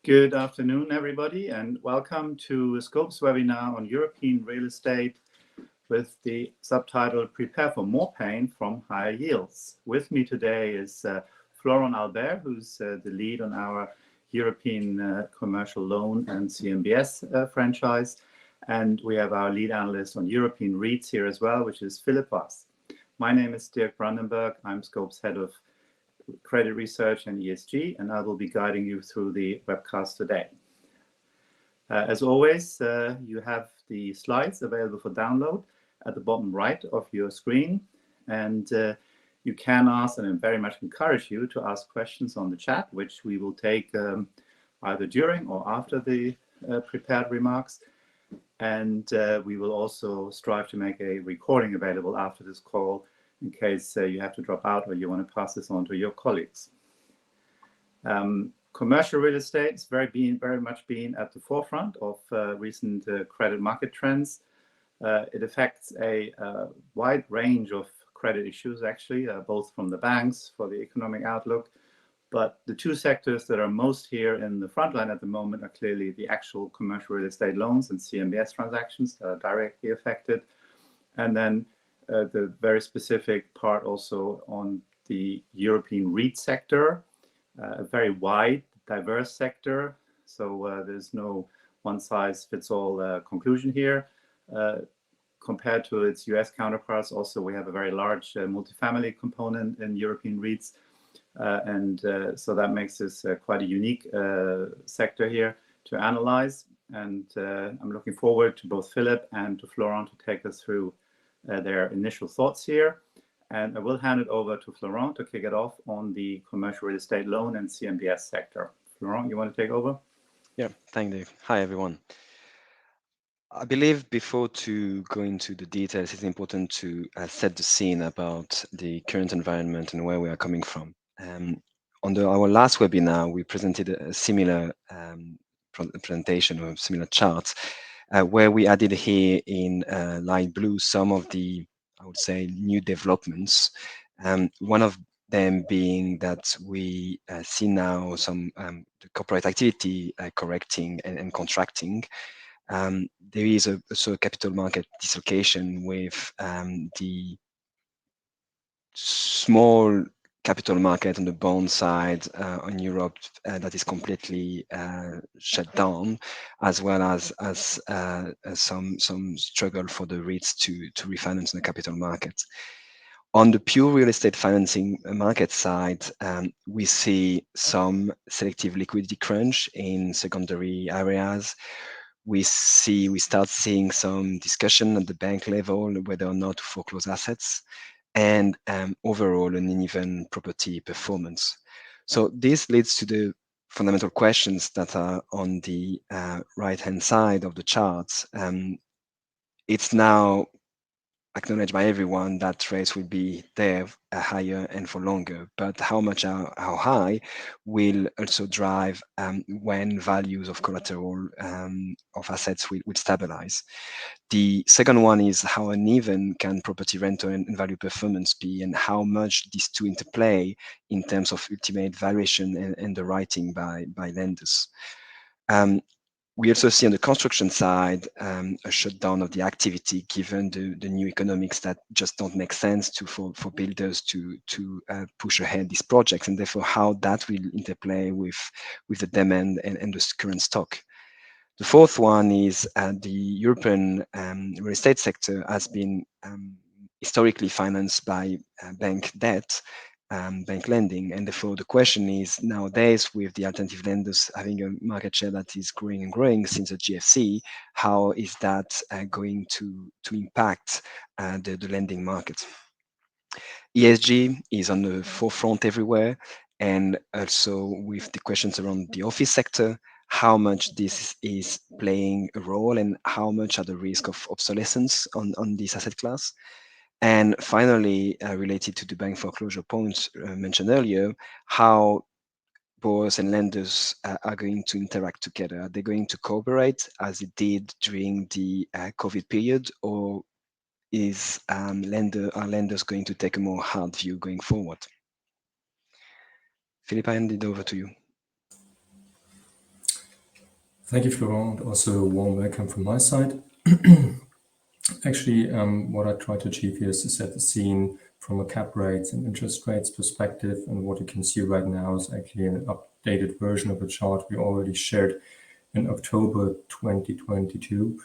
Good afternoon, everybody, and welcome to Scope's webinar on European real estate with the subtitle Prepare for More Pain from Higher Yields. With me today is Florent Albert, who's the lead on our European commercial loan and CMBS franchise. And we have our lead analyst on European REITs here as well, which is Philip Voss. My name is Dirk Brandenberg. I'm Scope's head of credit research and ESG, and I will be guiding you through the webcast today. As always, you have the slides available for download at the bottom right of your screen, and you can ask, and I very much encourage you to ask questions on the chat, which we will take either during or after the prepared remarks. And we will also strive to make a recording available after this call in case you have to drop out or you want to pass this on to your colleagues. Commercial real estate has very much been at the forefront of recent credit market trends. It affects a wide range of credit issues, actually, both from the banks for the economic outlook. But the two sectors that are most here in the front line at the moment are clearly the actual commercial real estate loans and CMBS transactions that are directly affected. And then the very specific part also on the European REIT sector, a very wide, diverse sector. So there's no one-size-fits-all conclusion here. Compared to its US counterparts, also we have a very large multifamily component in European REITs. So that makes this quite a unique sector here to analyze. And I'm looking forward to both Philip and to Florent to take us through their initial thoughts here. And I will hand it over to Florent to kick it off on the commercial real estate loan and CMBS sector. Florent, you want to take over? Yeah, thank you. Hi, everyone. I believe before to go into the details, it's important to set the scene about the current environment and where we are coming from. On our last webinar, we presented a similar presentation or similar charts where we added here in light blue some of the, I would say, new developments. One of them being that we see now some the corporate activity correcting and contracting. There is also a capital market dislocation with the small capital market on the bond side on Europe that is completely shut down, as well as some struggle for the REITs to refinance in the capital market. On the pure real estate financing market side, we see some selective liquidity crunch in secondary areas. We start seeing some discussion at the bank level whether or not to foreclose assets, and overall an uneven property performance. So this leads to the fundamental questions that are on the right-hand side of the charts. It's now acknowledged by everyone that rates will be there higher and for longer, but how high will also drive when values of collateral of assets will stabilize. The second one is how uneven can property rental and value performance be, and how much these two interplay in terms of ultimate valuation and underwriting by lenders. We also see on the construction side a shutdown of the activity given the new economics that just don't make sense for builders to push ahead these projects, and therefore how that will interplay with the demand and the current stock. The fourth one is the European real estate sector has been historically financed by bank debt, bank lending, and therefore the question is nowadays, with the alternative lenders having a market share that is growing and growing since the GFC, how is that going to impact the lending market? ESG is on the forefront everywhere, and also with the questions around the office sector, how much this is playing a role and how much are the risk of obsolescence on this asset class. And finally, related to the bank foreclosure points mentioned earlier, how borrowers and lenders are going to interact together. Are they going to cooperate as it did during the COVID period, or are lenders going to take a more hard view going forward? Philip, I hand it over to you. Thank you, Florent, and also a warm welcome from my side. Actually, what I try to achieve here is to set the scene from a cap rates and interest rates perspective, and what you can see right now is actually an updated version of a chart we already shared in October 2022.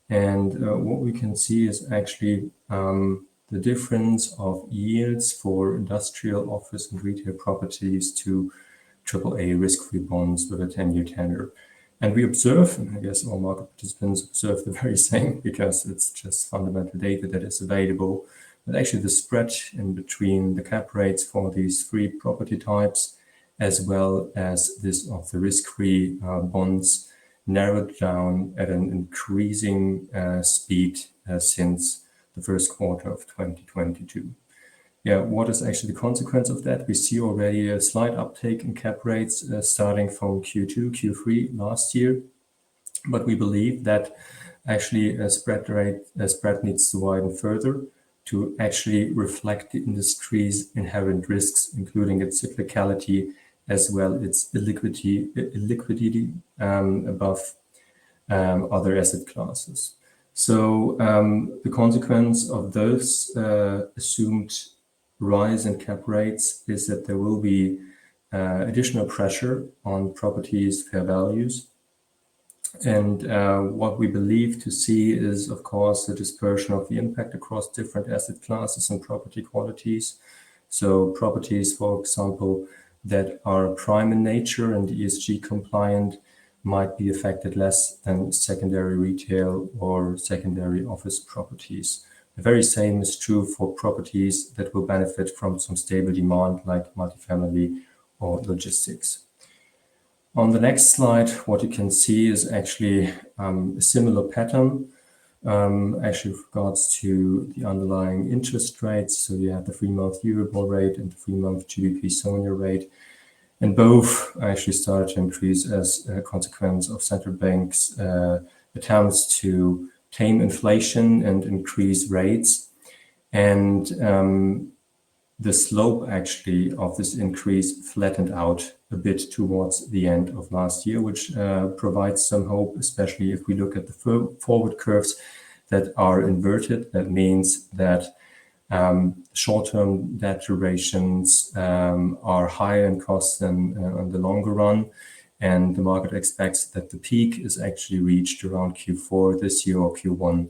And what we can see is actually the difference of yields for industrial, office, and retail properties to AAA risk-free bonds with a 10-year tenor. And we observe, and I guess all market participants observe the very same, because it's just fundamental data that is available, but actually the spread in between the cap rates for these three property types, as well as this of the risk-free bonds, narrowed down at an increasing speed since the first quarter of 2022. Yeah, what is actually the consequence of that? We see already a slight uptake in cap rates starting from Q2, Q3 last year, but we believe that actually a spread needs to widen further to actually reflect the industry's inherent risks, including its cyclicality as well its illiquidity above other asset classes. So the consequence of those assumed rise in cap rates is that there will be additional pressure on properties' fair values. And what we believe to see is, of course, the dispersion of the impact across different asset classes and property qualities. So properties, for example, that are prime in nature and ESG compliant might be affected less than secondary retail or secondary office properties. The very same is true for properties that will benefit from some stable demand like multifamily or logistics. On the next slide, what you can see is actually a similar pattern, actually with regards to the underlying interest rates. So you have the 3-month Euribor rate and the 3-month GBP SONIA rate. And both actually started to increase as a consequence of central banks' attempts to tame inflation and increase rates. And the slope actually of this increase flattened out a bit towards the end of last year, which provides some hope, especially if we look at the forward curves that are inverted. That means that short-term debt durations are higher in cost than on the longer run. And the market expects that the peak is actually reached around Q4 this year or Q1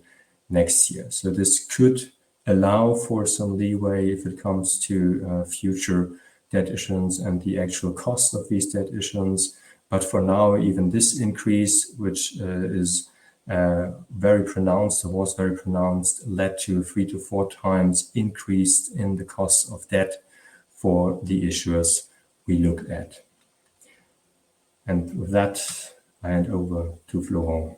next year. So this could allow for some leeway if it comes to future debt issuance and the actual cost of these debt issuance. But for now, even this increase, which is very pronounced, or was very pronounced, led to 3 to 4 times increase in the cost of debt for the issuers we look at. And with that, I hand over to Florent.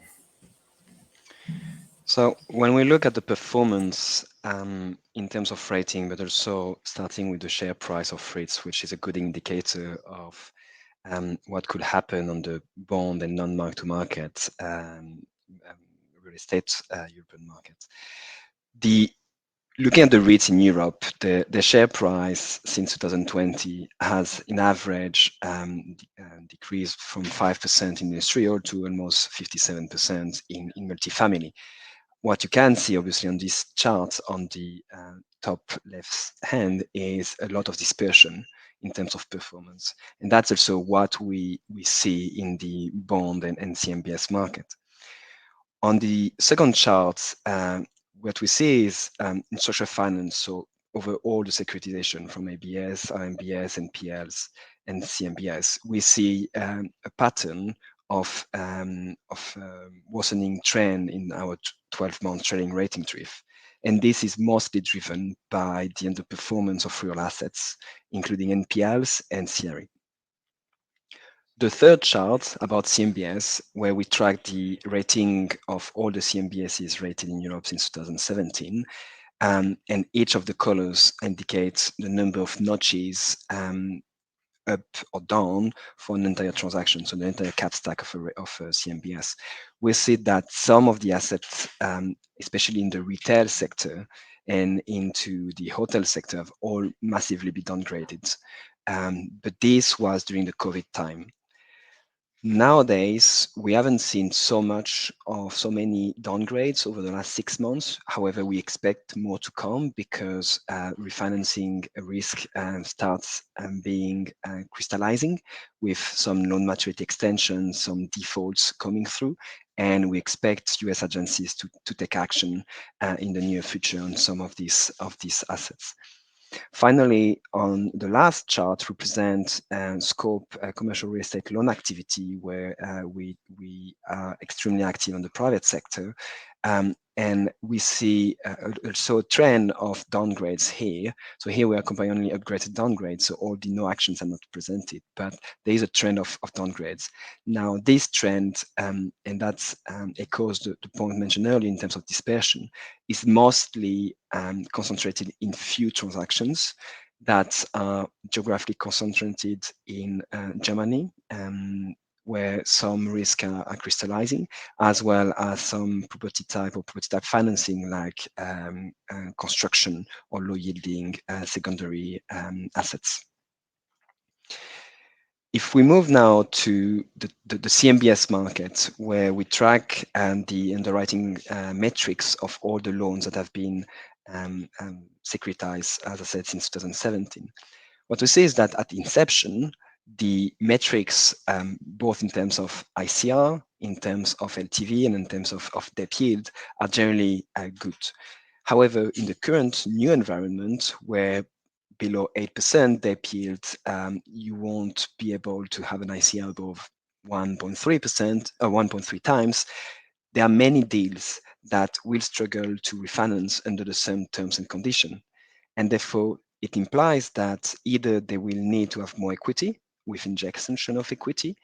So when we look at the performance in terms of rating, but also starting with the share price of REITs, which is a good indicator of what could happen on the bond and non-mark-to-market real estate European market. Looking at the REITs in Europe, the share price since 2020 has, in average, decreased from 5% in industrial to almost 57% in multifamily. What you can see, obviously, on this chart on the top left hand is a lot of dispersion in terms of performance. And that's also what we see in the bond and CMBS market. On the second chart, what we see is in structured finance, so over all the securitization from ABS, RMBS, NPLs, and CMBS, we see a pattern of worsening trend in our 12-month trailing rating drift. And this is mostly driven by the underperformance of real assets, including NPLs and CRE. The third chart about CMBS, where we track the rating of all the CMBSs rated in Europe since 2017, and each of the colors indicates the number of notches up or down for an entire transaction, so the entire cap stack of a CMBS. We see that some of the assets, especially in the retail sector and into the hotel sector, have all massively been downgraded. But this was during the COVID time. Nowadays, we haven't seen so many downgrades over the last 6 months. However, we expect more to come because refinancing risk starts being crystallizing with some loan maturity extensions, some defaults coming through, and we expect US agencies to take action in the near future on some of these assets. Finally, on the last chart represent scope commercial real estate loan activity, where we are extremely active on the private sector. And we see also a trend of downgrades here. So here we are comparing only upgrades and downgrades, so all the no actions are not presented, but there is a trend of downgrades. Now, this trend, and that's echoes the point mentioned earlier in terms of dispersion, is mostly concentrated in few transactions that are geographically concentrated in Germany, where some risks are crystallizing, as well as some property type financing like construction or low yielding secondary assets. If we move now to the CMBS market, where we track the underwriting metrics of all the loans that have been securitized, as I said, since 2017, what we see is that at inception, the metrics, both in terms of ICR, in terms of LTV, and in terms of debt yield, are generally good. However, in the current new environment, where below 8% debt yield, you won't be able to have an ICR above 1.3% or 1.3 times. There are many deals that will struggle to refinance under the same terms and conditions. And therefore, it implies that either they will need to have more equity with injection of equity,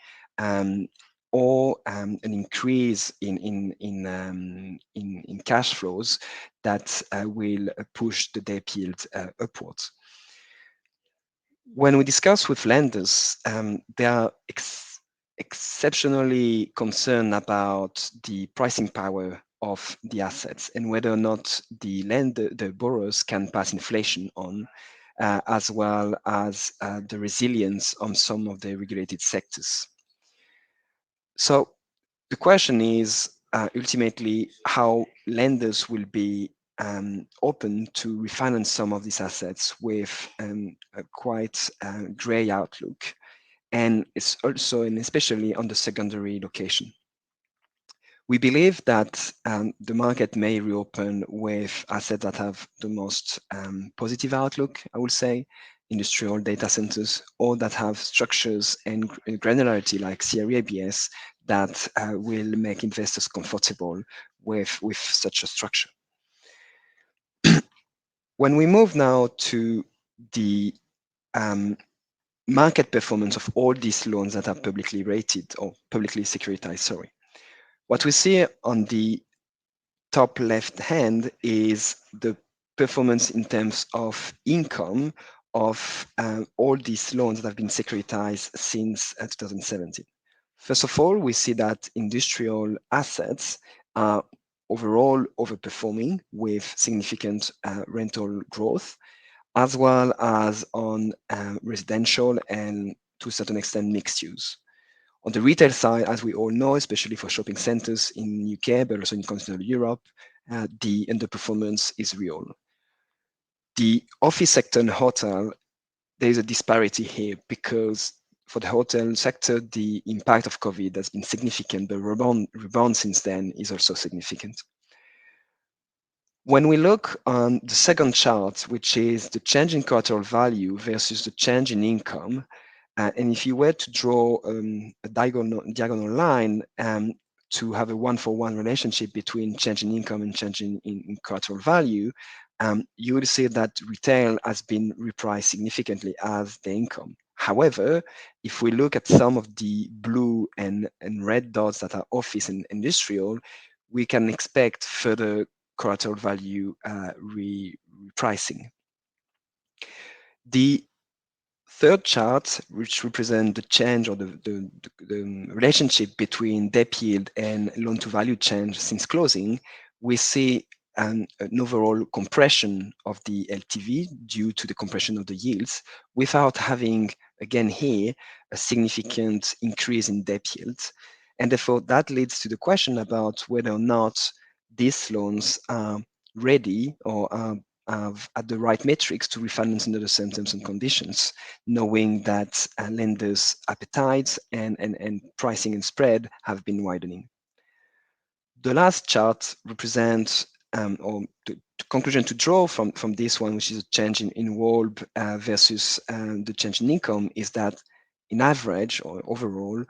or an increase in cash flows that will push the debt yield upwards. When we discuss with lenders, they are exceptionally concerned about the pricing power of the assets and whether or not the borrowers can pass inflation on, as well as the resilience on some of the regulated sectors. So the question is ultimately how lenders will be open to refinance some of these assets with a quite gray outlook, and it's also and especially on the secondary location. We believe that the market may reopen with assets that have the most positive outlook, I would say, industrial data centers, or that have structures and granularity like CRE ABS that will make investors comfortable with such a structure. When we move now to the market performance of all these loans that are publicly rated or publicly securitized, sorry. What we see on the top left hand is the performance in terms of income of all these loans that have been securitized since 2017. First of all, we see that industrial assets are overall overperforming with significant rental growth, as well as on residential and to a certain extent mixed use. On the retail side, as we all know, especially for shopping centers in UK, but also in continental Europe, the underperformance is real. The office sector and hotel, there is a disparity here because for the hotel sector, the impact of COVID has been significant, but rebound since then is also significant. When we look on the second chart, which is the change in collateral value versus the change in income, and if you were to draw a diagonal line to have a one-for-one relationship between change in income and change in collateral value, you will see that retail has been repriced significantly as the income. However, if we look at some of the blue and red dots that are office and industrial, we can expect further collateral value repricing. The third chart, which represents the change or the relationship between debt yield and loan to value change since closing, we see an overall compression of the LTV due to the compression of the yields, without having, again here, a significant increase in debt yields. And therefore, that leads to the question about whether or not these loans are ready or have at the right metrics to refinance under the same terms and conditions, knowing that lenders' appetites and pricing and spread have been widening. The last chart represents, or the conclusion to draw from this one, which is a change in WALB versus the change in income, is that in average or overall,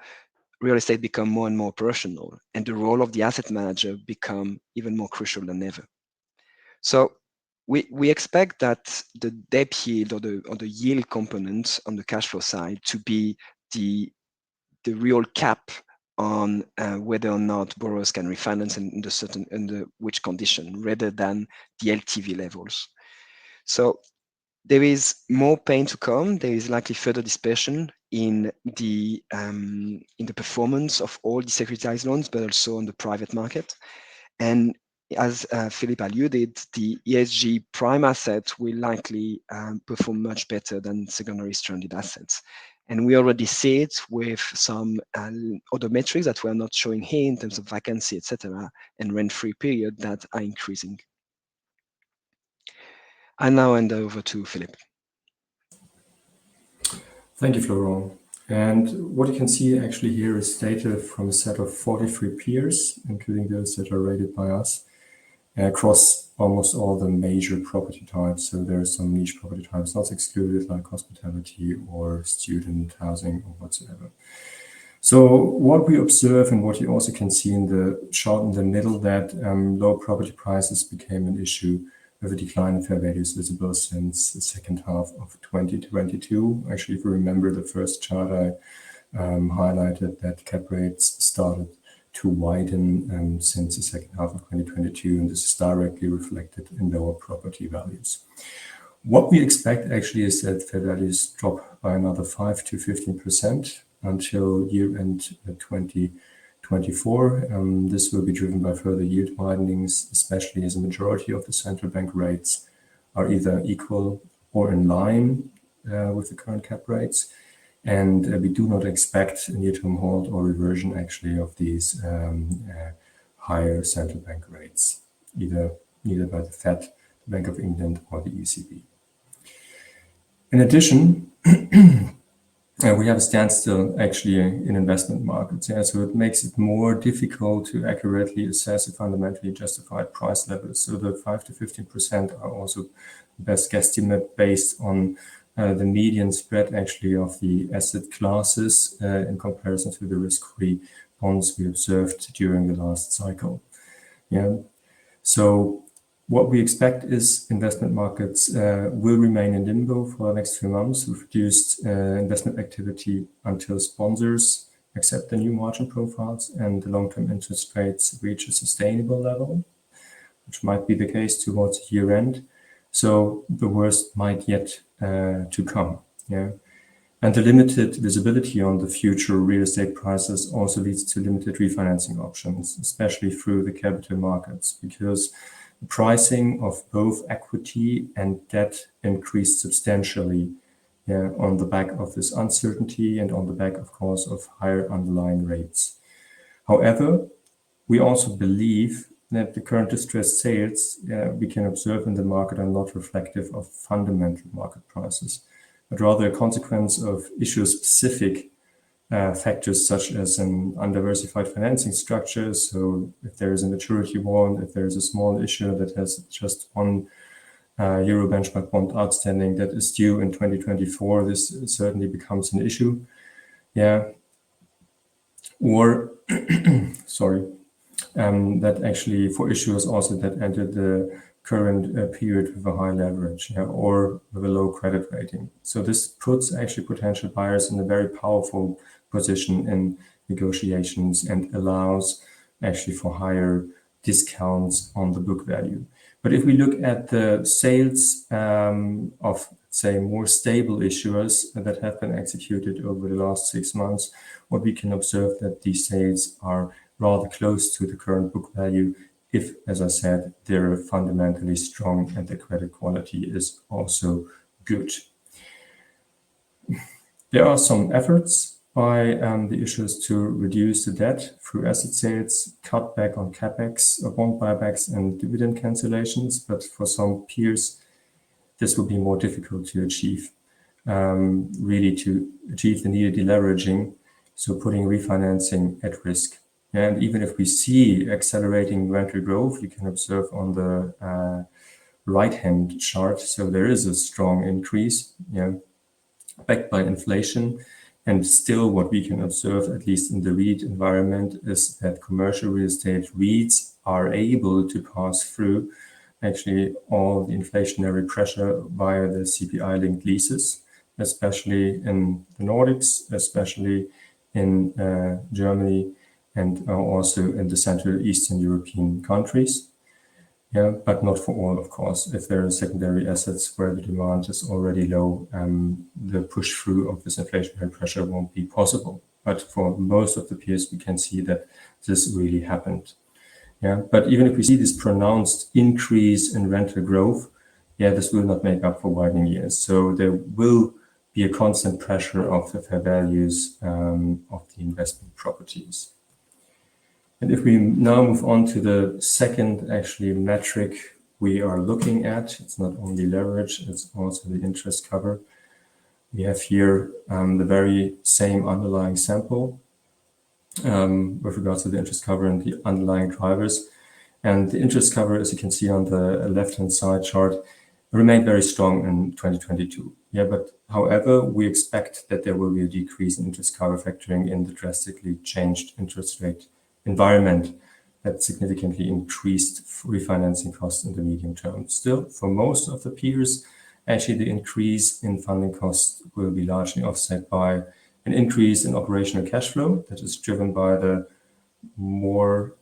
real estate become more and more operational, and the role of the asset manager become even more crucial than ever. So we expect that the debt yield or the yield component on the cash flow side to be the real cap on whether or not borrowers can refinance and under which condition, rather than the LTV levels. So there is more pain to come. There is likely further dispersion in the performance of all the securitized loans, but also on the private market. And as Philip alluded, the ESG prime asset will likely perform much better than secondary stranded assets. And we already see it with some other metrics that we're not showing here in terms of vacancy, etc., and rent-free period that are increasing. I now hand over to Philip. Thank you, Florent. And what you can see actually here is data from a set of 43 peers, including those that are rated by us, across almost all the major property types. So there are some niche property types not excluded, like hospitality or student housing or whatsoever. So what we observe, and what you also can see in the chart in the middle, that low property prices became an issue with a decline in fair values visible since the second half of 2022. Actually, if you remember the first chart, I highlighted that cap rates started to widen since the second half of 2022, and this is directly reflected in lower property values. What we expect actually is that fair values drop by another 5 to 15% until year-end 2024. This will be driven by further yield widenings, especially as a majority of the central bank rates are either equal or in line with the current cap rates. And we do not expect a near-term halt or reversion actually of these higher central bank rates, either by the Fed, the Bank of England, or the ECB. In addition, we have a standstill actually in investment markets. So it makes it more difficult to accurately assess a fundamentally justified price level. So the 5 to 15% are also the best guesstimate based on the median spread actually of the asset classes in comparison to the risk-free bonds we observed during the last cycle. So what we expect is investment markets will remain in limbo for the next few months with reduced investment activity until sponsors accept the new margin profiles and the long-term interest rates reach a sustainable level, which might be the case towards year end. So the worst might yet to come. And the limited visibility on the future real estate prices also leads to limited refinancing options, especially through the capital markets, because the pricing of both equity and debt increased substantially on the back of this uncertainty and on the back, of course, of higher underlying rates. However, we also believe that the current distressed sales we can observe in the market are not reflective of fundamental market prices, but rather a consequence of issue-specific factors such as an undiversified financing structure. So if there is a maturity bond, if there is a small issue that has just one Euro benchmark bond outstanding that is due in 2024, this certainly becomes an issue. Or, that actually for issuers also that entered the current period with a high leverage or with a low credit rating. So this puts actually potential buyers in a very powerful position in negotiations and allows actually for higher discounts on the book value. But if we look at the sales of, say, more stable issuers that have been executed over the last 6 months, what we can observe that these sales are rather close to the current book value if, as I said, they're fundamentally strong and the credit quality is also good. There are some efforts by the issuers to reduce the debt through asset sales, cut back on capex, bond buybacks, and dividend cancellations. But for some peers, this will be more difficult to achieve, really to achieve the needed deleveraging, so putting refinancing at risk. And even if we see accelerating rental growth, you can observe on the right-hand chart, so there is a strong increase, backed by inflation. And still what we can observe, at least in the REIT environment, is that commercial real estate REITs are able to pass through actually all the inflationary pressure via the CPI-linked leases, especially in the Nordics, especially in Germany, and also in the Central Eastern European countries. But not for all, of course. If there are secondary assets where the demand is already low, the push through of this inflationary pressure won't be possible. But for most of the peers, we can see that this really happened. But even if we see this pronounced increase in rental growth, this will not make up for widening years. So there will be a constant pressure of the fair values of the investment properties. And if we now move on to the second actually metric we are looking at, it's not only leverage, it's also the interest cover. We have here the very same underlying sample with regards to the interest cover and the underlying drivers. And the interest cover, as you can see on the left-hand side chart, remained very strong in 2022. But however, we expect that there will be a decrease in interest cover factoring in the drastically changed interest rate environment that significantly increased refinancing costs in the medium term. Still, for most of the peers, actually the increase in funding costs will be largely offset by an increase in operational cash flow that is driven by the more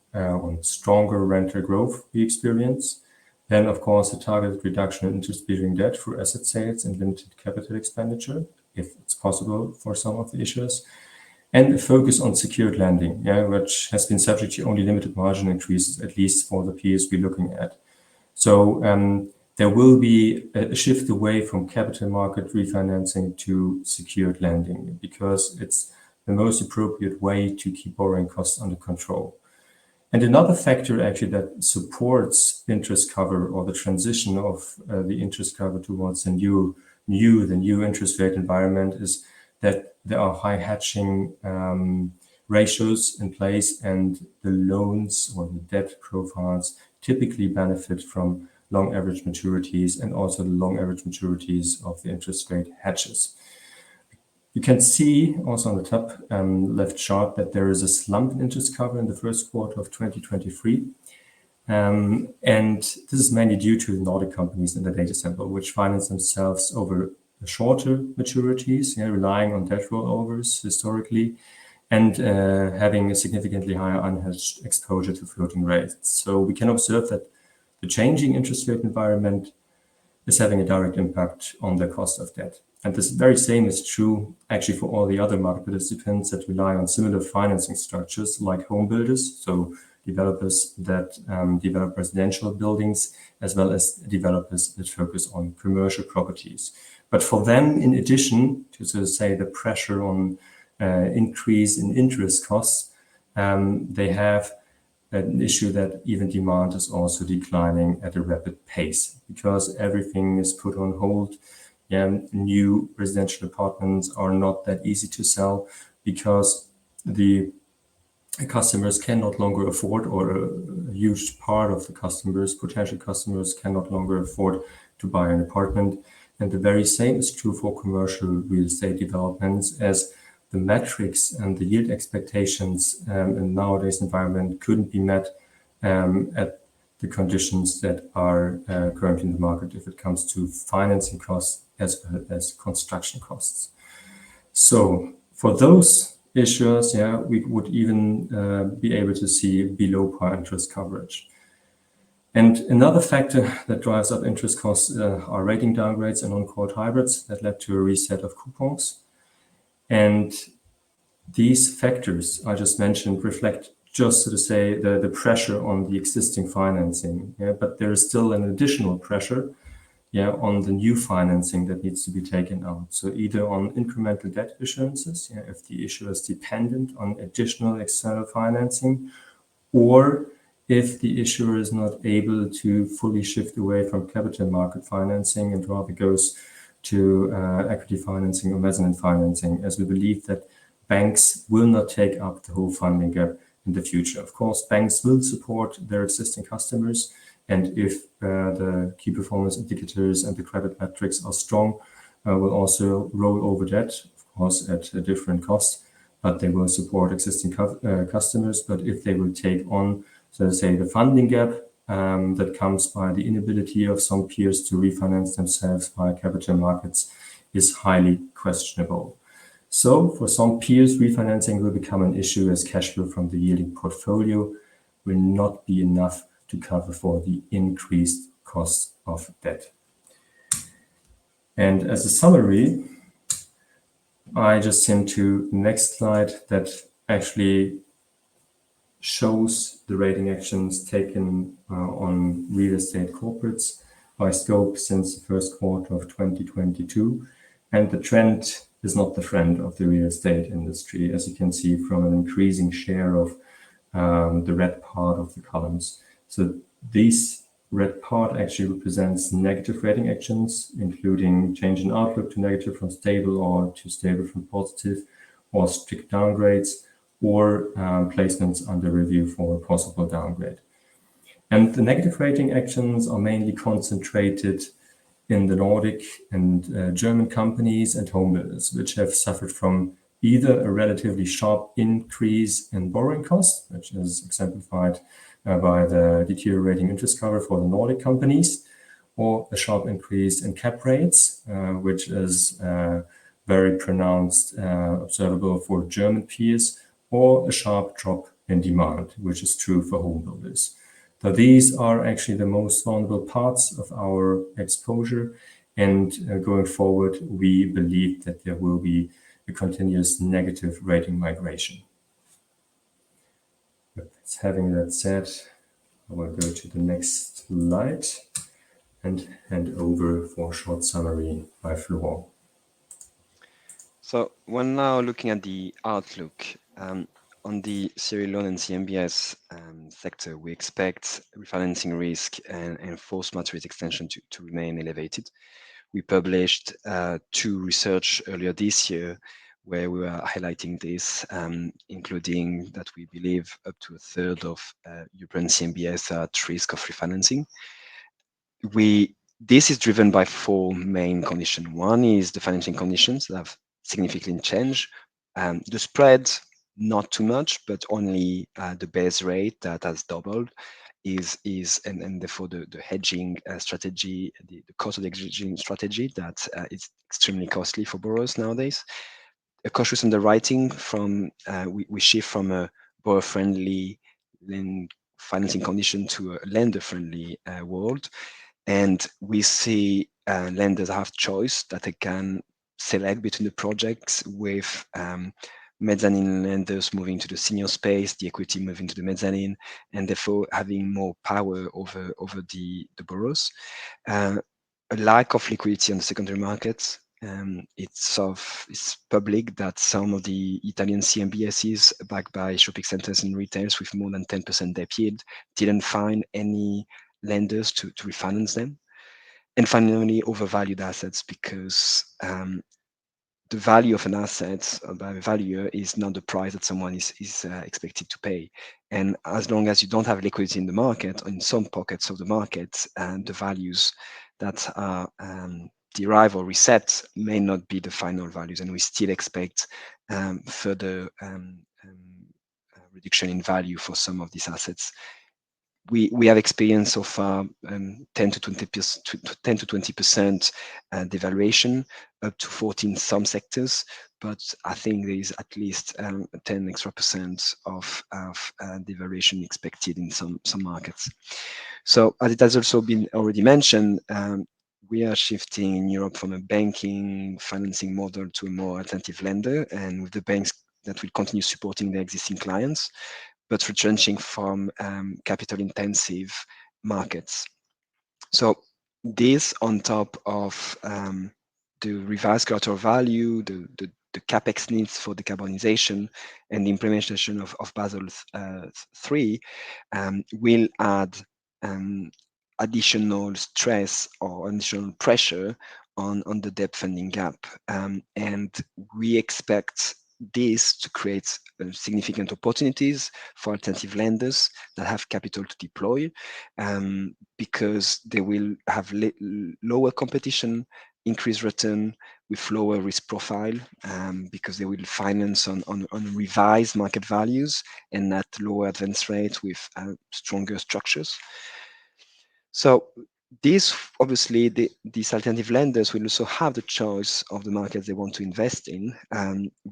stronger rental growth we experience. Then, of course, the targeted reduction in interest-bearing debt through asset sales and limited capital expenditure, if it's possible for some of the issuers. And a focus on secured lending, which has been subject to only limited margin increases, at least for the peers we're looking at. So there will be a shift away from capital market refinancing to secured lending because it's the most appropriate way to keep borrowing costs under control. And another factor actually that supports interest cover or the transition of the interest cover towards the new interest rate environment is that there are high hedging ratios in place, and the loans or the debt profiles typically benefit from long average maturities and also the long average maturities of the interest rate hedges. You can see also on the top left chart that there is a slump in interest cover in the first quarter of 2023. And this is mainly due to the Nordic companies in the data sample, which finance themselves over shorter maturities, relying on debt rollovers historically, and having a significantly higher unhedged exposure to floating rates. So we can observe that the changing interest rate environment is having a direct impact on the cost of debt. And this very same is true actually for all the other market participants that rely on similar financing structures like home builders, so developers that develop residential buildings, as well as developers that focus on commercial properties. But for them, in addition to, so to say, the pressure on increase in interest costs, they have an issue that even demand is also declining at a rapid pace because everything is put on hold. New residential apartments are not that easy to sell because the customers can no longer afford, or a huge part of the customers, potential customers, can no longer afford to buy an apartment. And the very same is true for commercial real estate developments, as the metrics and the yield expectations in nowadays environment couldn't be met at the conditions that are currently in the market if it comes to financing costs as well as construction costs. So for those issues, we would even be able to see below par interest coverage. And another factor that drives up interest costs are rating downgrades and on-call hybrids that led to a reset of coupons. And these factors I just mentioned reflect just so to say the pressure on the existing financing, but there is still an additional pressure on the new financing that needs to be taken out. So either on incremental debt issuances, if the issuer is dependent on additional external financing, or if the issuer is not able to fully shift away from capital market financing and rather goes to equity financing or mezzanine financing, as we believe that banks will not take up the whole funding gap in the future. Of course, banks will support their existing customers, and if the key performance indicators and the credit metrics are strong, will also roll over debt, of course, at a different cost, but they will support existing customers. But if they will take on, so to say, the funding gap that comes by the inability of some peers to refinance themselves via capital markets is highly questionable. So for some peers, refinancing will become an issue as cash flow from the yielding portfolio will not be enough to cover for the increased cost of debt. And as a summary, I just sent to the next slide that actually shows the rating actions taken on real estate corporates by Scope since the first quarter of 2022. And the trend is not the friend of the real estate industry, as you can see from an increasing share of the red part of the columns. So this red part actually represents negative rating actions, including change in outlook to negative from stable or to stable from positive, or strict downgrades, or placements under review for a possible downgrade. And the negative rating actions are mainly concentrated in the Nordic and German companies and home builders, which have suffered from either a relatively sharp increase in borrowing costs, which is exemplified by the deteriorating interest cover for the Nordic companies, or a sharp increase in cap rates, which is very pronounced, observable for German peers, or a sharp drop in demand, which is true for home builders. So these are actually the most vulnerable parts of our exposure, and going forward, we believe that there will be a continuous negative rating migration. But having that said, I will go to the next slide and hand over for a short summary by Florent. So we're now looking at the outlook. On the CRE loan and CMBS sector, we expect refinancing risk and forced maturity extension to remain elevated. We published two research earlier this year where we were highlighting this, including that we believe up to a third of European CMBS are at risk of refinancing. This is driven by four main conditions. One is the financing conditions that have significantly changed. The spread, not too much, but only the base rate that has doubled and therefore the hedging strategy, the cost of the hedging strategy that is extremely costly for borrowers nowadays. A cautious underwriting from we shift from a borrower-friendly financing condition to a lender-friendly world, and we see lenders have choice that they can select between the projects with mezzanine lenders moving to the senior space, the equity moving to the mezzanine, and therefore having more power over the borrowers. A lack of liquidity on the secondary markets. It's public that some of the Italian CMBSs backed by shopping centers and retails with more than 10% debt yield didn't find any lenders to refinance them. And finally, overvalued assets, because the value of an asset by a valuer is not the price that someone is expected to pay. And as long as you don't have liquidity in the market, or in some pockets of the market, and the values that are derived or reset may not be the final values, and we still expect further reduction in value for some of these assets. We have experienced so far 10 to 20% devaluation, up to 14 some sectors, but I think there is at least 10 extra % of devaluation expected in some markets. So as it has also been already mentioned, we are shifting in Europe from a banking financing model to a more alternative lender, and with the banks that will continue supporting their existing clients. but retrenching from capital-intensive markets. So this on top of the revised collateral value, the capex needs for decarbonization, and the implementation of Basel III will add additional stress or additional pressure on the debt funding gap. And we expect this to create significant opportunities for alternative lenders that have capital to deploy, because they will have lower competition, increased return with lower risk profile, because they will finance on revised market values and at lower advance rate with stronger structures. So these obviously these alternative lenders will also have the choice of the markets they want to invest in.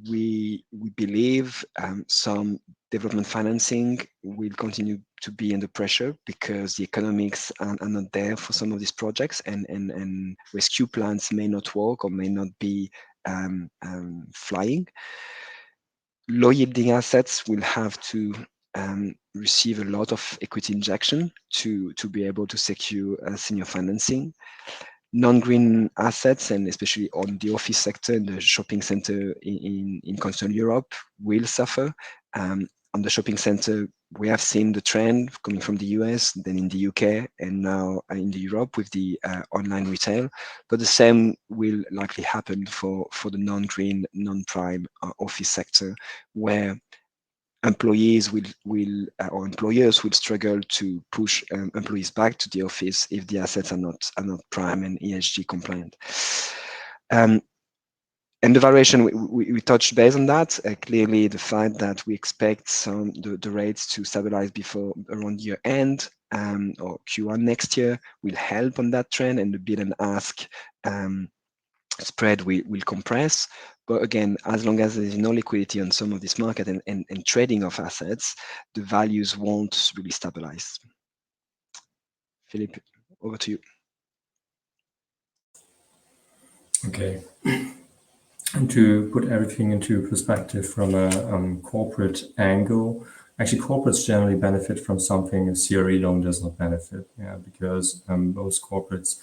We believe some development financing will continue to be under pressure because the economics are not there for some of these projects, and rescue plans may not work or may not be flying. Low yielding assets will have to receive a lot of equity injection to be able to secure senior financing. Non-green assets, and especially on the office sector and the shopping center in continental Europe, will suffer. On the shopping center, we have seen the trend coming from the US, then in the UK, and now in the Europe with the online retail. But the same will likely happen for the non-green, non-prime office sector, where employees or employers will struggle to push employees back to the office if the assets are not prime and ESG compliant. And the valuation, we touched base on that. Clearly, the fact that we expect the rates to stabilize before around year end or Q1 next year will help on that trend, and the bid and ask spread will compress. But again, as long as there is no liquidity on some of this market and trading of assets, the values won't really stabilize. Philippe, over to you. Okay. And to put everything into perspective from a corporate angle, actually corporates generally benefit from something a CRE loan does not benefit, because most corporates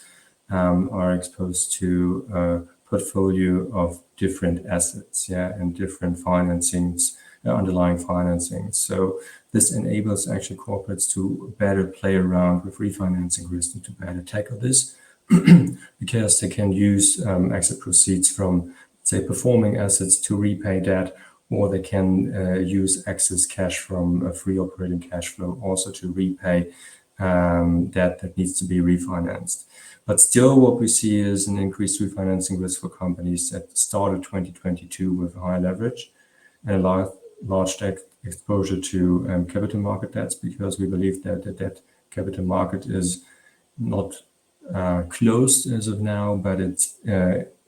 are exposed to a portfolio of different assets, and different financings, underlying financing. So this enables actually corporates to better play around with refinancing risk and to better tackle this, because they can use exit proceeds from, say, performing assets to repay debt, or they can use excess cash from a free operating cash flow also to repay debt that needs to be refinanced. But still, what we see is an increased refinancing risk for companies that started 2022 with high leverage and a large debt exposure to capital market debts, because we believe that the debt capital market is not closed as of now, but it's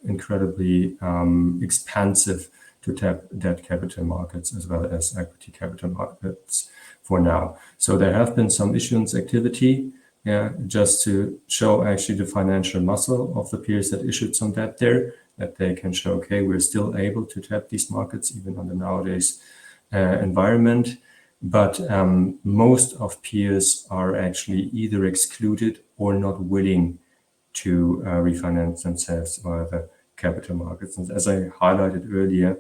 incredibly expansive to tap debt capital markets as well as equity capital markets for now. So there have been some issuance activity, just to show actually the financial muscle of the peers that issued some debt there, that they can show, okay, we're still able to tap these markets even under nowadays environment. But most of peers are actually either excluded or not willing to refinance themselves via the capital markets. And as I highlighted earlier,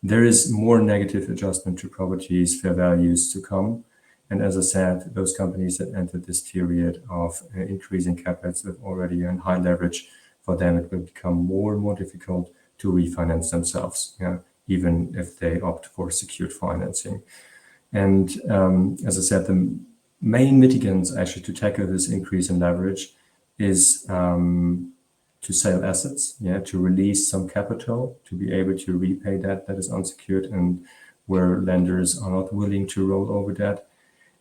there is more negative adjustment to properties fair values to come. And as I said, those companies that entered this period of increasing capex with already a high leverage, for them it will become more and more difficult to refinance themselves, even if they opt for secured financing. And as I said, the main mitigants actually to tackle this increase in leverage is to sell assets, to release some capital, to be able to repay debt that is unsecured and where lenders are not willing to roll over debt,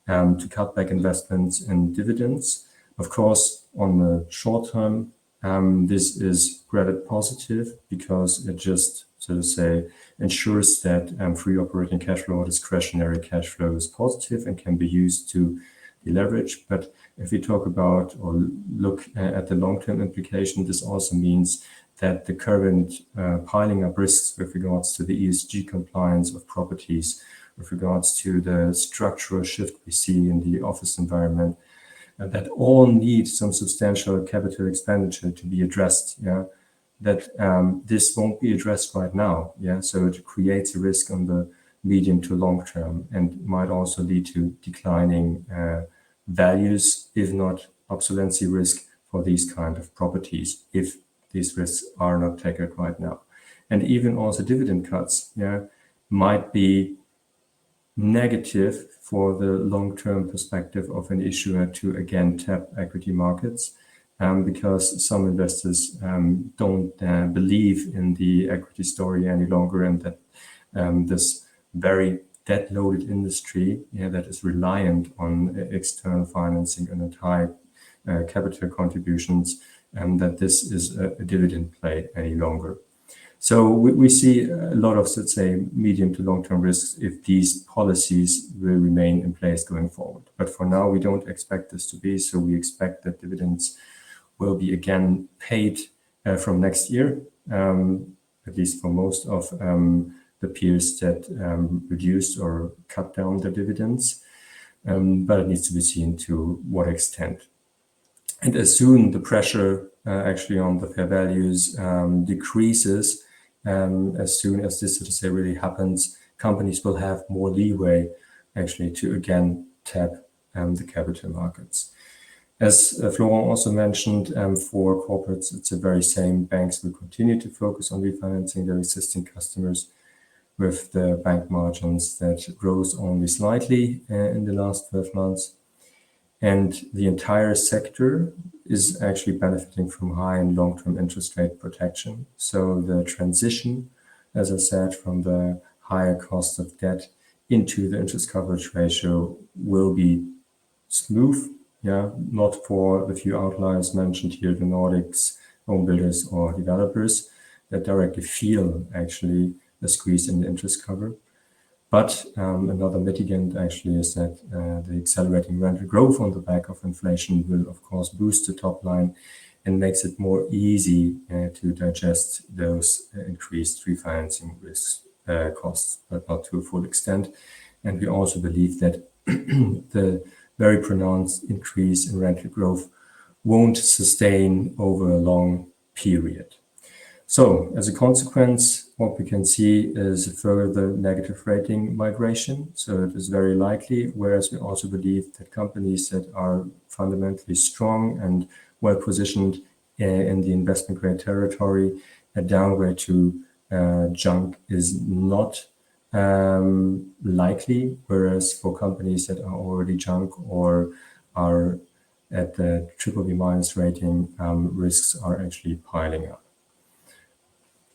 to cut back investments and dividends. Of course, on the short term, this is credit positive because it just, so to say, ensures that free operating cash flow or discretionary cash flow is positive and can be used to deleverage. But if we talk about or look at the long-term implication, this also means that the current piling up risks with regards to the ESG compliance of properties with regards to the structural shift we see in the office environment, that all need some substantial capital expenditure to be addressed. Yeah, that this won't be addressed right now. Yeah, so it creates a risk on the medium to long term and might also lead to declining values, if not obsolescence risk for these kind of properties, if these risks are not taken right now. And even also dividend cuts, yeah, might be negative for the long-term perspective of an issuer to again tap equity markets, because some investors don't believe in the equity story any longer, and that this very debt-loaded industry, that is reliant on external financing and high capital contributions, that this is a dividend play any longer. So we see a lot of, let's say, medium to long-term risks if these policies will remain in place going forward. But for now, we don't expect this to be. So we expect that dividends will be again paid from next year, at least for most of the peers that reduced or cut down their dividends. But it needs to be seen to what extent. And as soon the pressure actually on the fair values decreases, as soon as this, so to say, really happens, companies will have more leeway actually to again tap the capital markets. As Florent also mentioned, for corporates, it's the very same. Banks will continue to focus on refinancing their existing customers with the bank margins that rose only slightly in the last 12 months. And the entire sector is actually benefiting from high and long-term interest rate protection. So the transition, as I said, from the higher cost of debt into the interest coverage ratio will be smooth. Yeah, not for the few outliers mentioned here, the Nordics, home builders or developers that directly feel actually the squeeze in the interest cover. But another mitigant actually is that the accelerating rental growth on the back of inflation will, of course, boost the top line and makes it more easy to digest those increased refinancing risks costs, but not to a full extent. And we also believe that the very pronounced increase in rental growth won't sustain over a long period. So as a consequence, what we can see is further negative rating migration. So it is very likely, whereas we also believe that companies that are fundamentally strong and well positioned in the investment grade territory, a downgrade to junk is not likely, whereas for companies that are already junk or are at the BBB minus rating, risks are actually piling up.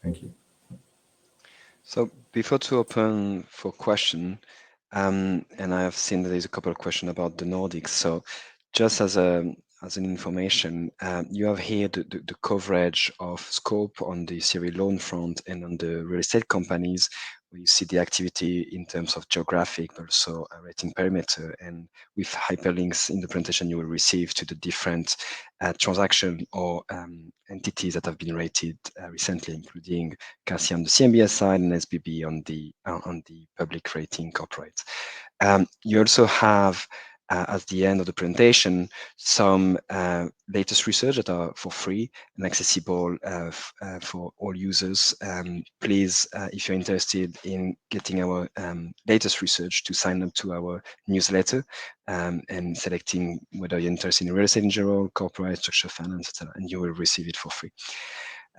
Thank you. So before to open for question, and I have seen that there's a couple of questions about the Nordics. So just as an information, you have here the coverage of scope on the CRE loan front and on the real estate companies, where you see the activity in terms of geographic, but also a rating perimeter, and with hyperlinks in the presentation you will receive to the different transaction or entities that have been rated recently, including CACI on the CMBS side and SBB on the public rating corporate. You also have at the end of the presentation some latest research that are for free and accessible for all users. Please, if you're interested in getting our latest research, to sign up to our newsletter and selecting whether you're interested in real estate in general, corporate, structured finance, etc., and you will receive it for free.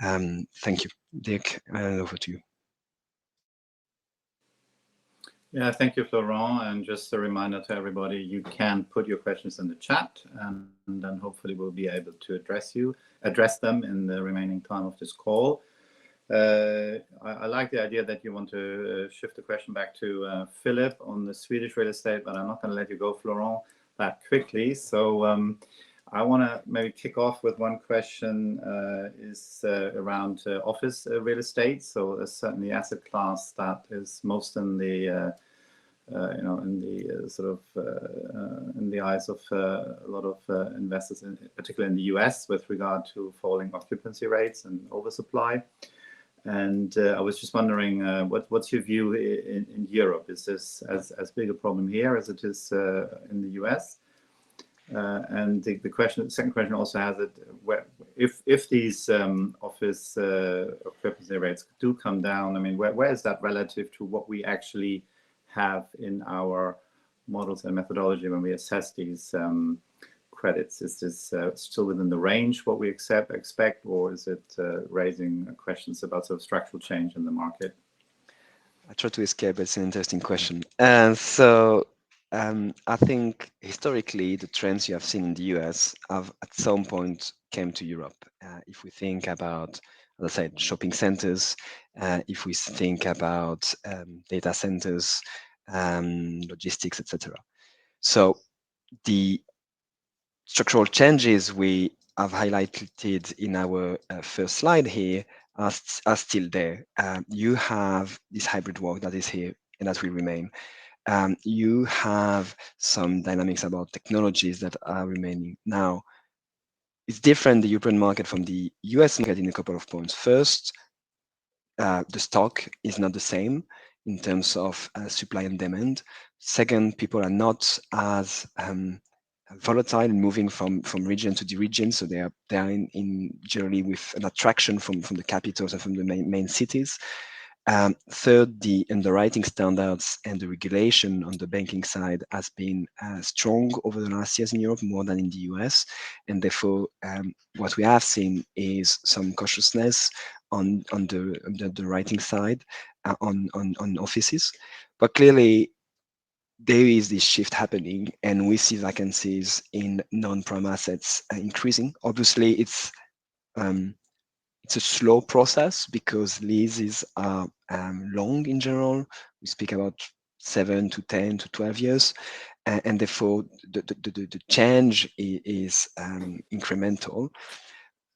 Thank you. Dirk, over to you. Yeah, thank you, Florent. And just a reminder to everybody, you can put your questions in the chat, and then hopefully we'll be able to address them in the remaining time of this call. I like the idea that you want to shift the question back to Philip on the Swedish real estate, but I'm not going to let you go, Florent, that quickly. So I want to maybe kick off with one question is around office real estate. So there's certainly asset class that is most in the in the eyes of a lot of investors, particularly in the US, with regard to falling occupancy rates and oversupply. And I was just wondering, what's your view in Europe? Is this as big a problem here as it is in the US? And the second question also has it, if these office occupancy rates do come down, I mean, where is that relative to what we actually have in our models and methodology when we assess these credits? Is this still within the range what we expect, or is it raising questions about sort of structural change in the market? I try to escape, but it's an interesting question. I think historically the trends you have seen in the US have at some point came to Europe. If we think about, as I said, shopping centers, if we think about data centers, logistics, etc. So the structural changes we have highlighted in our first slide here are still there. You have this hybrid work that is here and that will remain. You have some dynamics about technologies that are remaining. Now, it's different, the European market from the US market in a couple of points. First, the stock is not the same in terms of supply and demand. Second, people are not as volatile and moving from region to the region, so they are in generally with an attraction from the capitals and from the main cities. Third, the underwriting standards and the regulation on the banking side has been strong over the last years in Europe, more than in the US, and therefore what we have seen is some cautiousness on the underwriting side on offices, but clearly there is this shift happening, and we see vacancies in non-prime assets increasing. Obviously, it's a slow process because leases are long in general. We speak about 7 to 10 to 12 years, and therefore the change is incremental.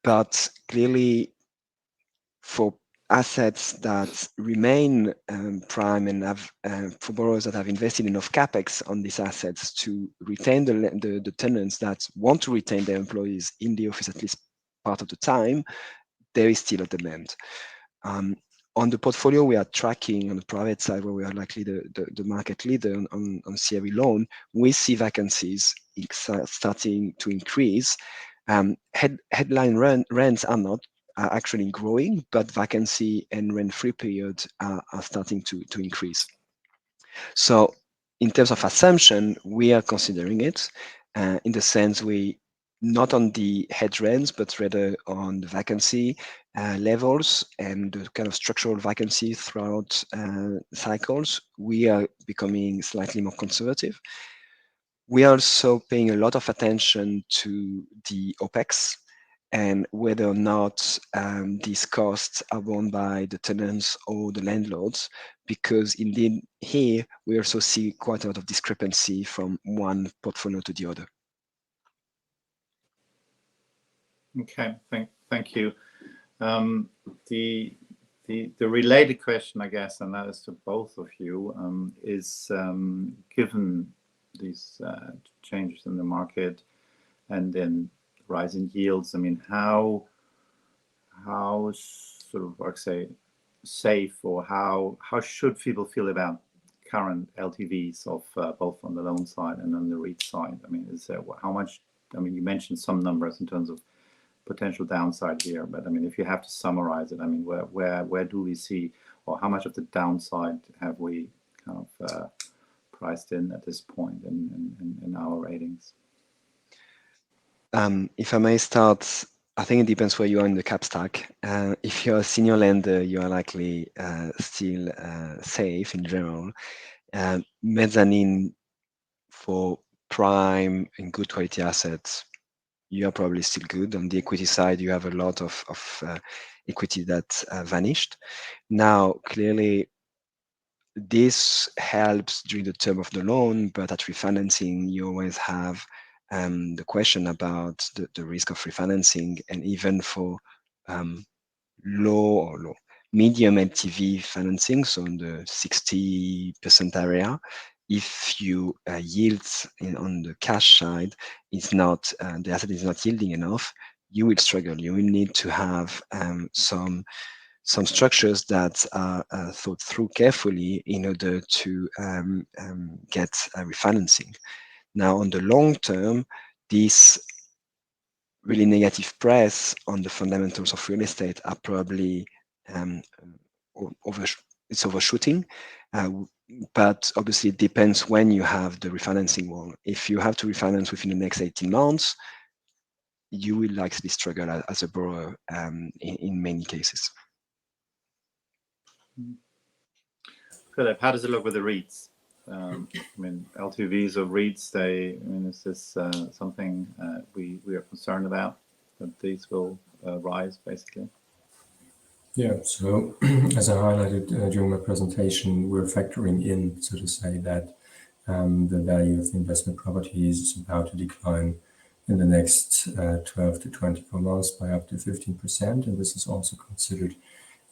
But clearly, for assets that remain prime and have for borrowers that have invested enough capex on these assets to retain the tenants that want to retain their employees in the office at least part of the time, there is still a demand. On the portfolio we are tracking on the private side, where we are likely the market leader on CRE loan, we see vacancies starting to increase. Headline rents are actually growing, but vacancy and rent-free periods are starting to increase. So in terms of assumption, we are considering it in the sense we not on the head rents, but rather on the vacancy levels and the kind of structural vacancy throughout cycles. We are becoming slightly more conservative. We are also paying a lot of attention to the OPEX and whether or not these costs are borne by the tenants or the landlords, because indeed here we also see quite a lot of discrepancy from one portfolio to the other. Okay, thank you. The related question, I guess, and that is to both of you, is given these changes in the market and then rising yields, I mean, how sort of, like, say, safe, or how should people feel about current LTVs of both on the loan side and on the REIT side? I mean, is there how much? I mean, you mentioned some numbers in terms of potential downside here, but I mean, if you have to summarize it, I mean, where do we see, or how much of the downside have we kind of priced in at this point in our ratings? If I may start, I think it depends where you are in the cap stack. If you're a senior lender, you are likely still safe in general. Mezzanine for prime and good quality assets, you are probably still good. On the equity side, you have a lot of equity that vanished. Now, clearly, this helps during the term of the loan, but at refinancing, you always have the question about the risk of refinancing, and even for medium LTV financing, so in the 60% area, if you yield on the cash side is not the asset is not yielding enough, you will struggle. You will need to have some some structures that are thought through carefully in order to get refinancing. Now, on the long term, this really negative press on the fundamentals of real estate are probably it's overshooting. But obviously it depends when you have the refinancing wall. If you have to refinance within the next 18 months, you will likely struggle as a borrower in many cases. Philip, how does it look with the REITs? I mean, LTVs of REITs, is this something we are concerned about, that these will rise, basically? Yeah, so as I highlighted during my presentation, we're factoring in, so to say, that the value of the investment properties is about to decline in the next 12 to 24 months by up to 15%, and this is also considered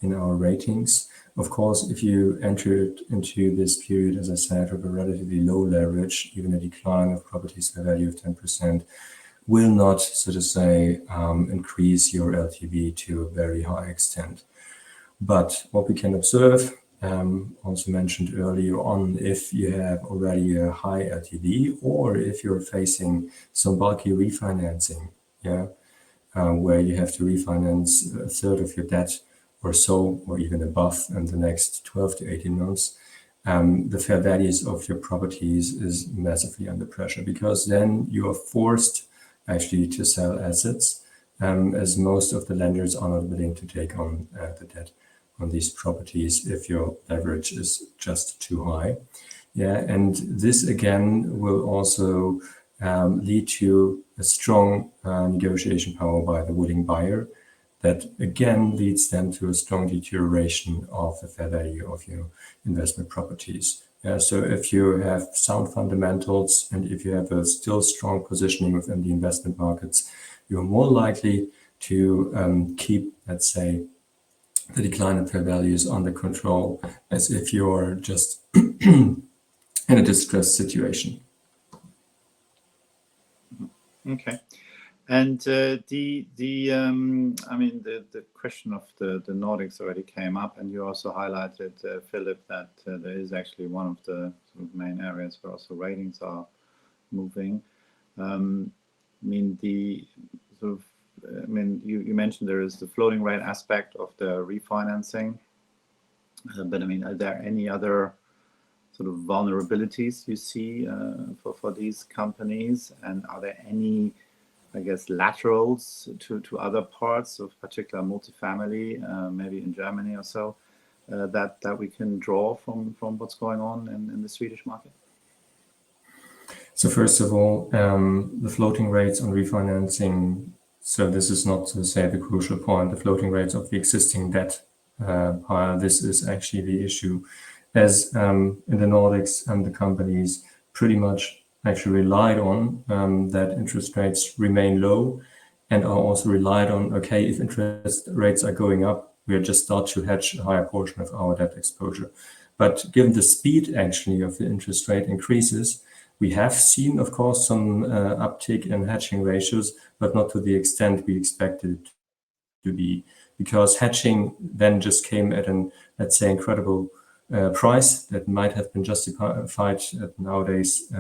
in our ratings. Of course, if you entered into this period, as I said, with a relatively low leverage, even a decline of properties by value of 10% will not, so to say, increase your LTV to a very high extent. But what we can observe, also mentioned earlier on, if you have already a high LTV, or if you're facing some bulky refinancing, where you have to refinance a third of your debt or so, or even above in the next 12 to 18 months, the fair values of your properties is massively under pressure, because then you are forced actually to sell assets, as most of the lenders are not willing to take on the debt on these properties if your leverage is just too high. And this again will also lead to a strong negotiation power by the willing buyer, that again leads them to a strong deterioration of the fair value of your investment properties. So if you have sound fundamentals and if you have a still strong positioning within the investment markets, you're more likely to keep, let's say, the decline in fair values under control, as if you're just in a distressed situation. Okay. And the question of the Nordics already came up, and you also highlighted, Philip, that there is actually one of the sort of main areas where also ratings are moving. You mentioned there is the floating rate aspect of the refinancing, but are there any other sort of vulnerabilities you see for these companies, and are there any, I guess, laterals to other parts of particular multifamily, maybe in Germany or so, that we can draw from what's going on in the Swedish market? So first of all, the floating rates on refinancing, so this is not to say the crucial point, the floating rates of the existing debt pile, this is actually the issue. As in the Nordics, the companies pretty much actually relied on that interest rates remain low, and are also relied on, okay, if interest rates are going up, we'll just start to hedge a higher portion of our debt exposure. But given the speed actually of the interest rate increases, we have seen, of course, some uptick in hedging ratios, but not to the extent we expected it to be, because hedging then just came at an, let's say, incredible price that might have been justified at nowadays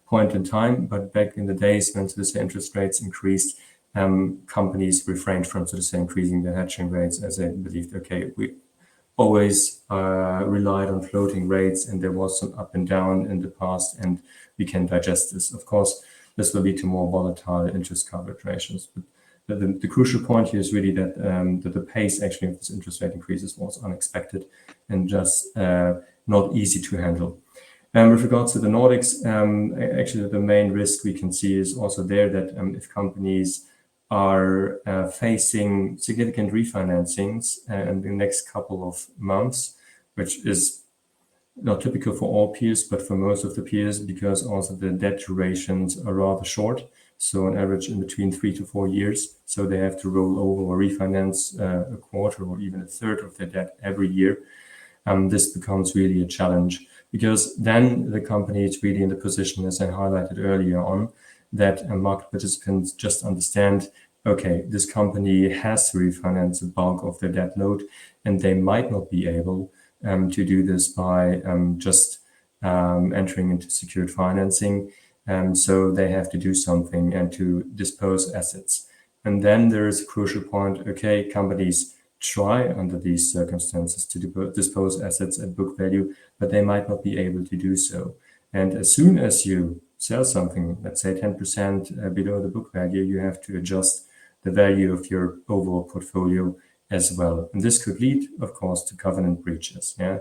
point in time. But back in the days when, so to say, interest rates increased, companies refrained from, so to say, increasing their hedging rates, as they believed, okay, we always relied on floating rates, and there was some up and down in the past, and we can digest this. Of course, this will lead to more volatile interest coverage ratios. But the crucial point here is really that, that the pace actually of this interest rate increases was unexpected and just not easy to handle. With regards to the Nordics, actually the main risk we can see is also there that if companies are facing significant refinancings in the next couple of months, which is not typical for all peers, but for most of the peers, because also the debt durations are rather short. So on average in between 3 to 4 years. So they have to roll over or refinance a quarter or even a third of their debt every year. This becomes really a challenge, because then the company is really in the position, as I highlighted earlier on, that market participants just understand okay, this company has to refinance the bulk of their debt load, and they might not be able to do this by just entering into secured financing. So they have to do something and to dispose assets. And then there is a crucial point, okay, companies try under these circumstances to dispose assets at book value, but they might not be able to do so. And as soon as you sell something, let's say 10% below the book value, you have to adjust the value of your overall portfolio as well. And this could lead, of course, to covenant breaches. Yeah,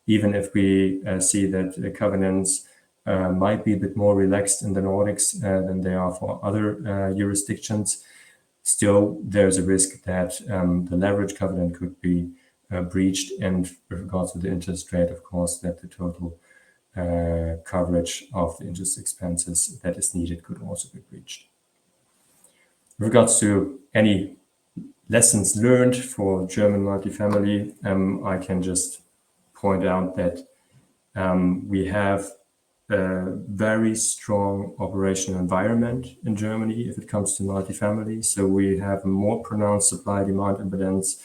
even if we see that covenants might be a bit more relaxed in the Nordics than they are for other jurisdictions, still there's a risk that the leverage covenant could be breached, and with regards to the interest rate, of course, that the total coverage of the interest expenses that is needed could also be breached. With regards to any lessons learned for German multifamily, I can just point out that we have a very strong operational environment in Germany if it comes to multifamily. So we have a more pronounced supply-demand imbalance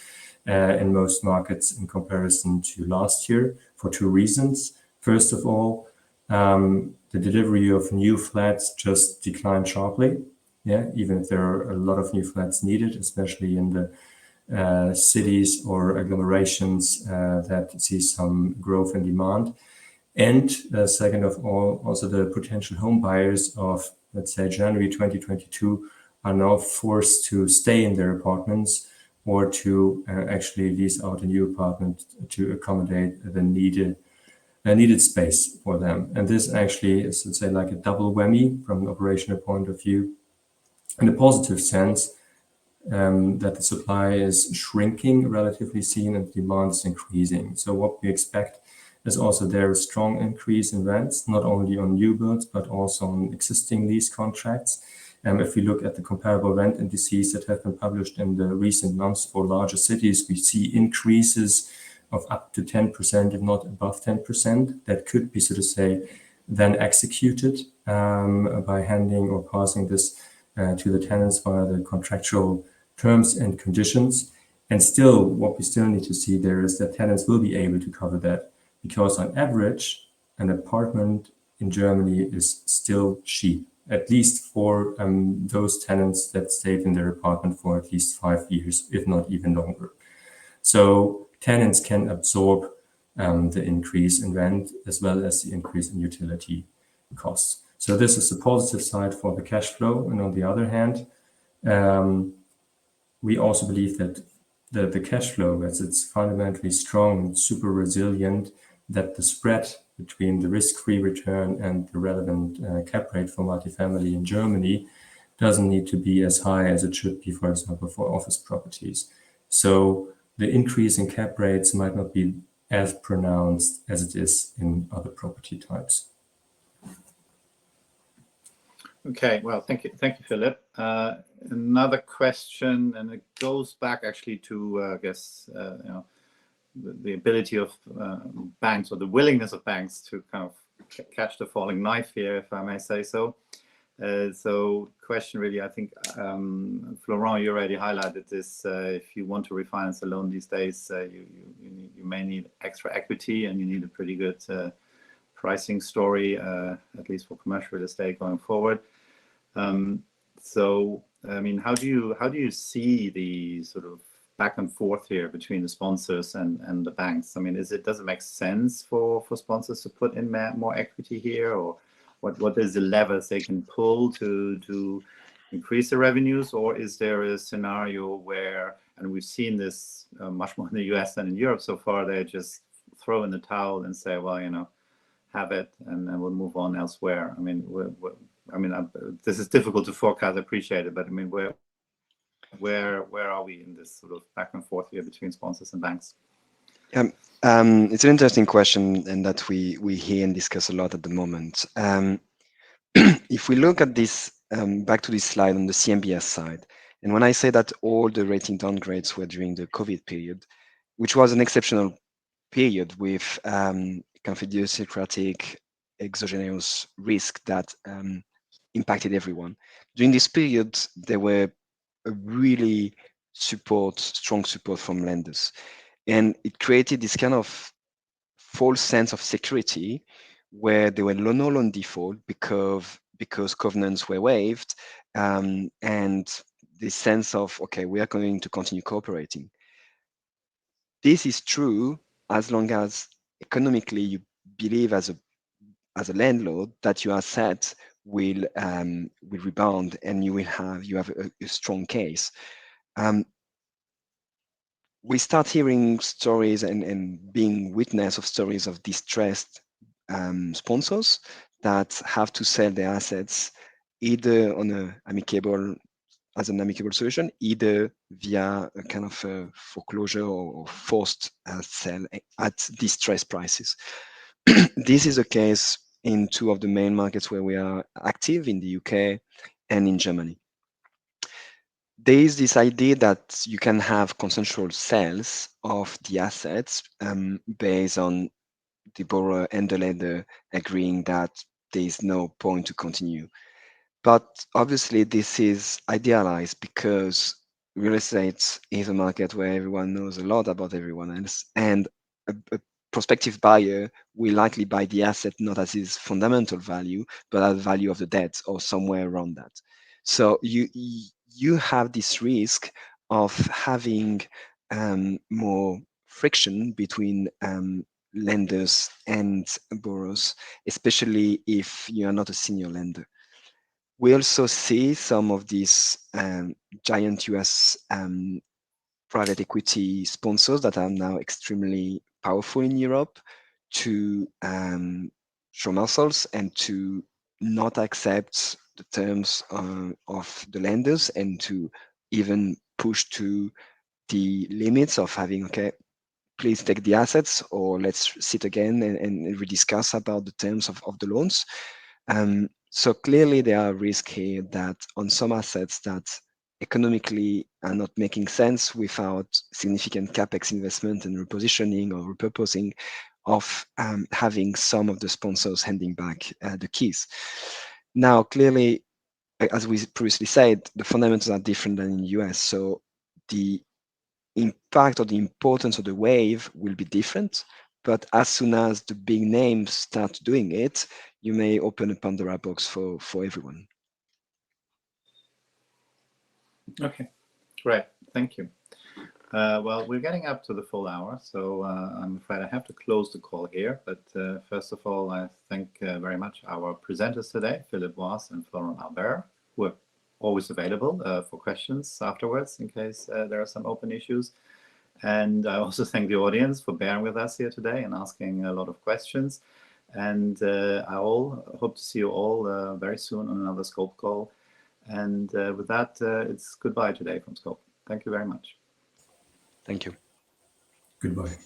in most markets in comparison to last year for two reasons. First of all, the delivery of new flats just declined sharply. Yeah, even if there are a lot of new flats needed, especially in the cities or agglomerations that see some growth in demand. And second of all, also the potential home buyers of, let's say, January 2022 are now forced to stay in their apartments or to actually lease out a new apartment to accommodate the needed space for them. And this actually is, let's say, like a double whammy from an operational point of view. In a positive sense, that the supply is shrinking, relatively seen, and demand is increasing. So what we expect is also there a strong increase in rents, not only on new builds, but also on existing lease contracts. If we look at the comparable rent indices that have been published in the recent months for larger cities, we see increases of up to 10%, if not above 10%, that could be, so to say, then executed by handing or passing this to the tenants via the contractual terms and conditions. And still, what we still need to see there is that tenants will be able to cover that, because on average, an apartment in Germany is still cheap, at least for those tenants that stayed in their apartment for at least 5 years, if not even longer. So tenants can absorb the increase in rent as well as the increase in utility costs. So this is the positive side for the cash flow. And on the other hand, we also believe that the cash flow, as it's fundamentally strong and super resilient, that the spread between the risk-free return and the relevant cap rate for multifamily in Germany doesn't need to be as high as it should be, for example, for office properties. So the increase in cap rates might not be as pronounced as it is in other property types. Okay, well, thank you, Philip. Another question, and it goes back actually to, I guess, the ability of banks, or the willingness of banks to kind of catch the falling knife here, if I may say so. So question really, I think, Florent, you already highlighted this. If you want to refinance a loan these days, you may need extra equity, and you need a pretty good pricing story, at least for commercial real estate going forward. So, I mean, how do you see the sort of back and forth here between the sponsors and the banks? I mean, does it make sense for sponsors to put in more equity here, or what is the levers they can pull to increase the revenues? Or is there a scenario where, and we've seen this much more in the US than in Europe so far, they just throw in the towel and say, well, have it, and then we'll move on elsewhere? I mean, this is difficult to forecast, I appreciate it, but I mean, where are we in this sort of back and forth here between sponsors and banks? It's an interesting question, and that we hear and discuss a lot at the moment. If we look at this, back to this slide on the CMBS side, and when I say that all the rating downgrades were during the COVID period, which was an exceptional period with kind of idiosyncratic exogenous risk that impacted everyone. During this period, there were a really strong support from lenders. And it created this kind of false sense of security where there were no loan default because covenants were waived, and the sense of, okay, we are going to continue cooperating. This is true as long as economically you believe as a landlord that your asset will rebound and you have a strong case. We start hearing stories and being witness of stories of distressed sponsors that have to sell their assets either on as an amicable solution, either via a kind of foreclosure or forced sale at distressed prices. This is the case in two of the main markets where we are active, in the UK and in Germany. There is this idea that you can have consensual sales of the assets based on the borrower and the lender agreeing that there is no point to continue. But obviously, this is idealized because real estate is a market where everyone knows a lot about everyone else, and a prospective buyer will likely buy the asset not as its fundamental value, but as the value of the debt or somewhere around that. So you have this risk of having more friction between lenders and borrowers, especially if you are not a senior lender. We also see some of these giant US private equity sponsors that are now extremely powerful in Europe to show muscles and to not accept the terms of the lenders and to even push to the limits of having, okay, please take the assets or let's sit again and rediscuss about the terms of the loans. So clearly there are risks here that on some assets that economically are not making sense without significant capex investment and repositioning or repurposing of having some of the sponsors handing back the keys. Now, clearly, as we previously said, the fundamentals are different than in the US. So the impact or the importance of the wave will be different. But as soon as the big names start doing it, you may open a Pandora box for everyone. Okay, great. Thank you. Well, we're getting up to the full hour, so I'm afraid I have to close the call here. But first of all, I thank very much our presenters today, Philip Voss and Florent Albert, who are always available for questions afterwards in case there are some open issues. And I also thank the audience for bearing with us here today and asking a lot of questions. And I hope to see you all very soon on another Scope call. And with that, it's goodbye today from Scope. Thank you very much. Thank you. Goodbye.